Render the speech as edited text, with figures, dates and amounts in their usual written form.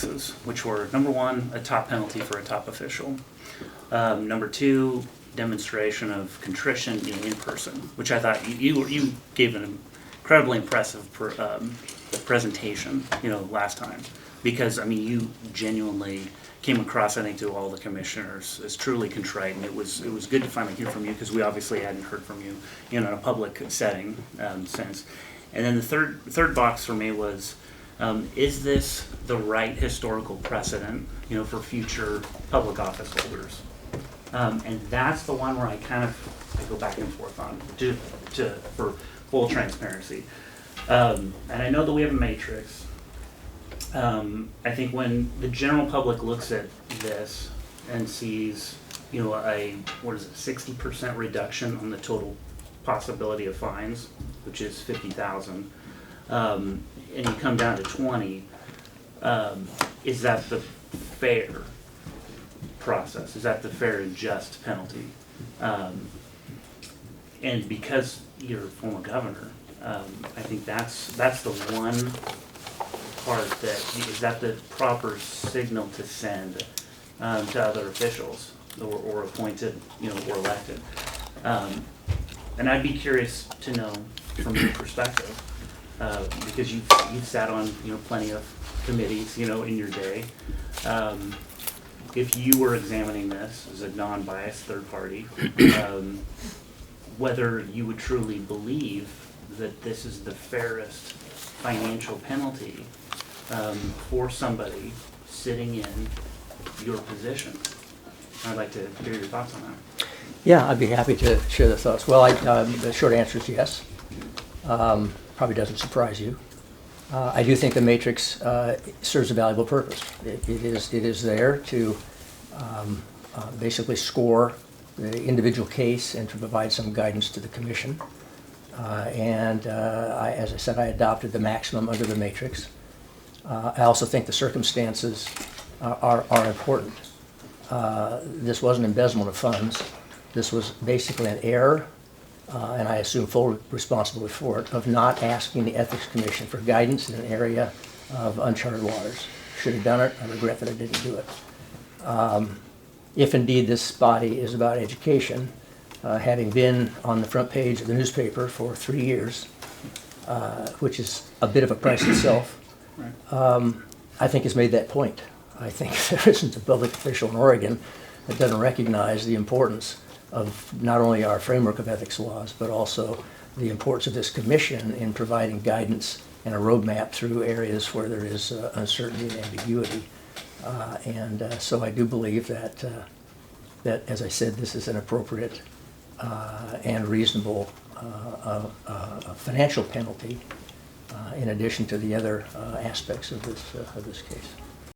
boxes, which were, number one, a top penalty for a top official. Number two, demonstration of contrition in person, which I thought you gave an incredibly impressive presentation, last time. Because, you genuinely came across, I think, to all the commissioners as truly contrite, and it was good to finally hear from you, because we obviously hadn't heard from you, in a public setting since. And then the third box for me was, is this the right historical precedent, for future public office holders? And that's the one where I go back and forth on, for full transparency. And I know that we have a matrix. I think when the general public looks at this and sees, a 60% reduction on the total possibility of fines, which is 50,000, and you come down to 20, is that the fair process? Is that the fair and just penalty? And because you're a former governor, I think that's the one part is that the proper signal to send to other officials or appointed, or elected. And I'd be curious to know from your perspective, because you've sat on plenty of committees in your day. If you were examining this as a non-biased third party, whether you would truly believe that this is the fairest financial penalty for somebody sitting in your position. I'd like to hear your thoughts on that. Yeah, I'd be happy to share the thoughts. Well, the short answer is yes. Probably doesn't surprise you. I do think the matrix serves a valuable purpose. It is there to basically score the individual case and to provide some guidance to the commission. As I said, I adopted the maximum under the matrix. I also think the circumstances are important. This wasn't embezzlement of funds. This was basically an error, and I assume full responsibility for it, of not asking the Ethics Commission for guidance in an area of uncharted waters. Should have done it. I regret that I didn't do it. If indeed this body is about education, having been on the front page of the newspaper for 3 years, which is a bit of a price itself, I think has made that point. I think there isn't a public official in Oregon that doesn't recognize the importance of not only our framework of ethics laws, but also the importance of this commission in providing guidance and a roadmap through areas where there is uncertainty and ambiguity. So I do believe that, as I said, this is an appropriate and reasonable financial penalty in addition to the other aspects of this case.